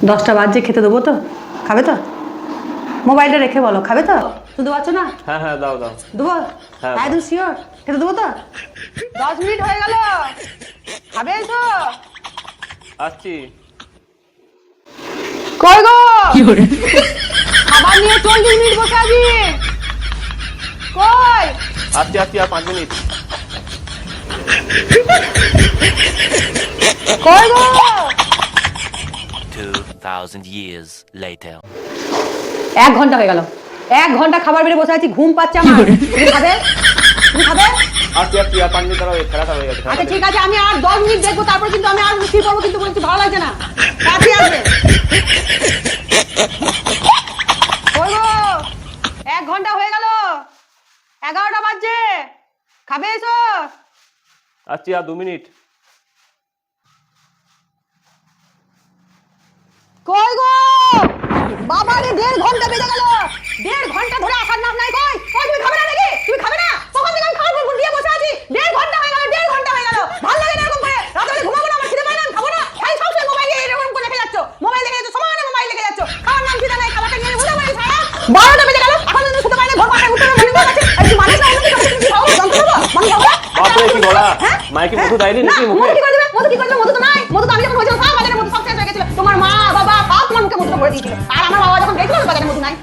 10টা বাজে, খেতে দেবো তো? খাবে তো? মোবাইলটা রেখে বলো, খাবে তো? শুধু পাচ্ছ না? হ্যাঁ হ্যাঁ দাও দাও। দেবো? হ্যাঁ, একদম শিওর খেতে দেবো তো? 10 মিনিট হয়ে গেল, খাবে তো? আসছি। কই গো? খাবার নিয়ে 40 মিনিট বসে আছি। কই? আসছি আসছি, আর 5 মিনিট। কই গো? 2000 years later. 1 ঘন্টা হয়ে গেল, 1 ঘন্টা খাবার বেড়ে বসে আছি, ঘুম পাচ্ছে আমার। তুমি খাবে? তুমি খাবে? আসছি আসছি, আর 5 মিনিট দাঁড়াও, খেলা হয়ে গেছে। আচ্ছা ঠিক আছে, আমি আর 10 মিনিট দেখবো, তারপর কিন্তু আমি আর শুয়ে পড়বো, কিন্তু বলছি ভালো লাগছে না। তাড়াতাড়ি আসবে। কই গো? 1 ঘন্টা হয়ে গেল, 11টা বাজছে, খাবে এসো? আসছি, আর 2 মিনিট। কই গো? বাবা রে, 1.5 ঘন্টা বেজে গেল, 1.5 ঘন্টা ধরে আসার নাম নাই। কই কই, তুমি খাবে না নাকি? তুমি খাবে না? কখন থেকে আমি খাবার বলবো দিয়ে বসে আছি, 1.5 ঘন্টা হয়ে গেল, 1.5 ঘন্টা হয়ে গেল। ভালো লাগে না এরকম করে, রাতে ঘুমাবো না, আমার খিদে পায় না, আমি খাবো না। খাই সব সময় মোবাইল নিয়ে এরকম করে রেখে যাচ্ছ, মোবাইল দেখে যাচ্ছ, সমানে মোবাইল দেখে যাচ্ছ, খাওয়ার নাম খিদে নাই, খাবারটা নিয়ে বসে পড়ে সারা 12টা বেজে গেল, এখন তুমি শুতে পারে না, ঘর পাটা উঠতে মনে করছে। আর কি মানুষ না, অন্য কিছু তুমি খাও, যন্ত্র দেবো মানে খাবো? বাপরে কি গলা, মাইকে মধু দেয়নি নাকি মুখে? মধু কি করে দেবে? মধু কি করে দেবে? মধু তো নাই, মধু তো আমি যখন হয়েছিল সব বাজারে মধু সব শেষ হয়ে গেছিল। তোমার মা বাবা সব তোমার মুখে মধু ভরে দিয়েছিল, আর আমার বাবা যখন দেখলো বাজারে মধু নাই।